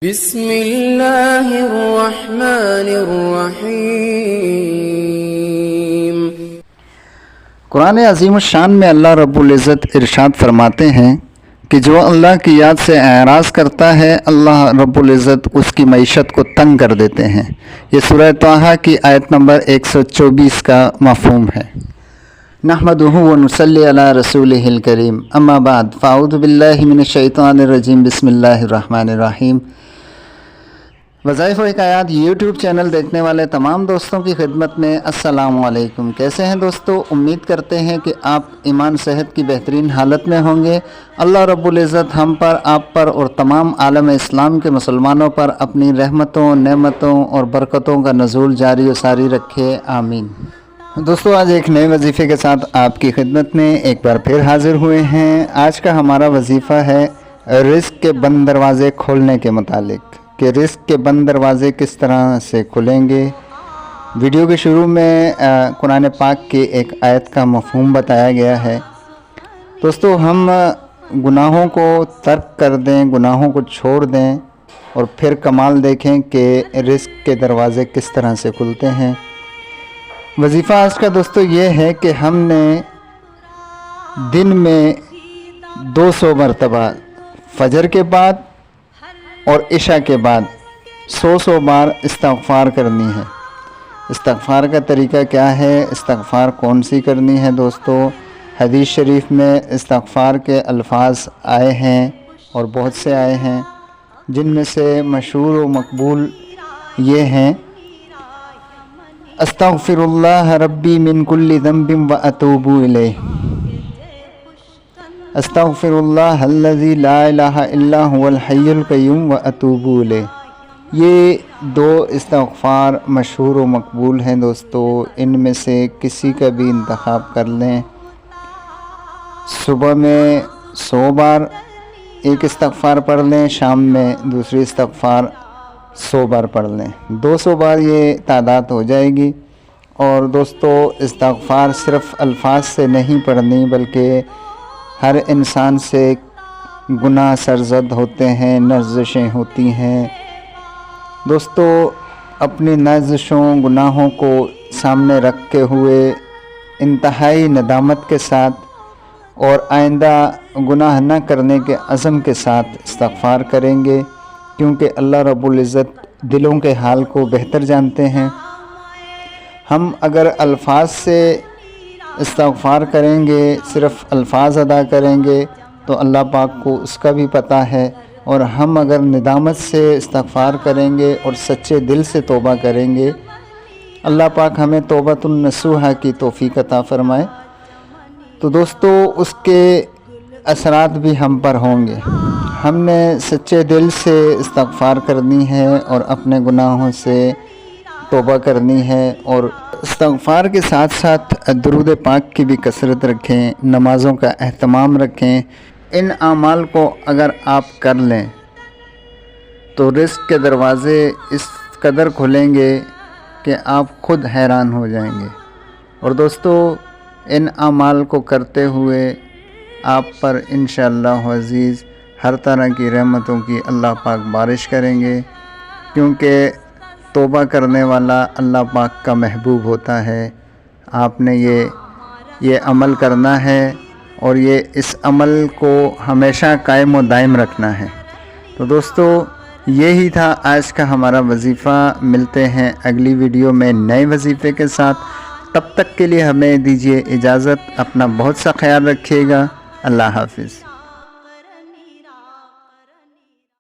بسم اللہ الرحمن الرحیم۔ قرآن عظیم الشان میں اللہ رب العزت ارشاد فرماتے ہیں کہ جو اللہ کی یاد سے اعراض کرتا ہے اللہ رب العزت اس کی معیشت کو تنگ کر دیتے ہیں۔ یہ سورہ طٰہٰ کی آیت نمبر 124 کا مفہوم ہے۔ نحمدہ ونصلی علی رسولہ الکریم، اما بعد فاعوذ باللہ من الشیطان الرجیم، بسم اللہ الرحمن الرحیم۔ وظائف و حکایات یوٹیوب چینل دیکھنے والے تمام دوستوں کی خدمت میں السلام علیکم۔ کیسے ہیں دوستو؟ امید کرتے ہیں کہ آپ ایمان صحت کی بہترین حالت میں ہوں گے۔ اللہ رب العزت ہم پر، آپ پر اور تمام عالم اسلام کے مسلمانوں پر اپنی رحمتوں، نعمتوں اور برکتوں کا نزول جاری و ساری رکھے، آمین۔ دوستو آج ایک نئے وظیفے کے ساتھ آپ کی خدمت میں ایک بار پھر حاضر ہوئے ہیں۔ آج کا ہمارا وظیفہ ہے رزق کے بند دروازے کھولنے کے متعلق، کہ رزق کے بند دروازے کس طرح سے کھلیں گے۔ ویڈیو کے شروع میں قرآن پاک کی ایک آیت کا مفہوم بتایا گیا ہے۔ دوستو ہم گناہوں کو ترک کر دیں، گناہوں کو چھوڑ دیں اور پھر کمال دیکھیں کہ رزق کے دروازے کس طرح سے کھلتے ہیں۔ وظیفہ آج کا دوستو یہ ہے کہ ہم نے دن میں 200 مرتبہ فجر کے بعد اور عشاء کے بعد 100 بار استغفار کرنی ہے۔ استغفار کا طریقہ کیا ہے، استغفار کون سی کرنی ہے دوستو؟ حدیث شریف میں استغفار کے الفاظ آئے ہیں اور بہت سے آئے ہیں، جن میں سے مشہور و مقبول یہ ہیں: استغفر اللہ ربی من کل ذنب واتوب الیہ، استغفر اللہ الذی لا الہ الا هو الحی القیوم واتوب الیہ۔ یہ دو استغفار مشہور و مقبول ہیں دوستو، ان میں سے کسی کا بھی انتخاب کر لیں۔ صبح میں 100 بار ایک استغفار پڑھ لیں، شام میں دوسری استغفار 100 بار پڑھ لیں، 200 بار یہ تعداد ہو جائے گی۔ اور دوستو استغفار صرف الفاظ سے نہیں پڑھنی، بلکہ ہر انسان سے گناہ سرزد ہوتے ہیں، نرزشیں ہوتی ہیں۔ دوستو اپنی نرزشوں، گناہوں کو سامنے رکھتے ہوئے انتہائی ندامت کے ساتھ اور آئندہ گناہ نہ کرنے کے عزم کے ساتھ استغفار کریں گے، کیونکہ اللہ رب العزت دلوں کے حال کو بہتر جانتے ہیں۔ ہم اگر الفاظ سے استغفار کریں گے، صرف الفاظ ادا کریں گے، تو اللہ پاک کو اس کا بھی پتہ ہے، اور ہم اگر ندامت سے استغفار کریں گے اور سچے دل سے توبہ کریں گے، اللہ پاک ہمیں توبۃ النصوحہ کی توفیق عطا فرمائے، تو دوستو اس کے اثرات بھی ہم پر ہوں گے۔ ہم نے سچے دل سے استغفار کرنی ہے اور اپنے گناہوں سے توبہ کرنی ہے، اور استغفار کے ساتھ ساتھ درود پاک کی بھی کثرت رکھیں، نمازوں کا اہتمام رکھیں۔ ان اعمال کو اگر آپ کر لیں تو رزق کے دروازے اس قدر کھلیں گے کہ آپ خود حیران ہو جائیں گے۔ اور دوستو ان اعمال کو کرتے ہوئے آپ پر انشاءاللہ عزیز ہر طرح کی رحمتوں کی اللہ پاک بارش کریں گے، کیونکہ توبہ کرنے والا اللہ پاک کا محبوب ہوتا ہے۔ آپ نے یہ عمل کرنا ہے اور اس عمل کو ہمیشہ قائم و دائم رکھنا ہے۔ تو دوستو یہی تھا آج کا ہمارا وظیفہ۔ ملتے ہیں اگلی ویڈیو میں نئے وظیفے کے ساتھ، تب تک کے لیے ہمیں دیجیے اجازت۔ اپنا بہت سا خیال رکھیے گا۔ اللہ حافظ۔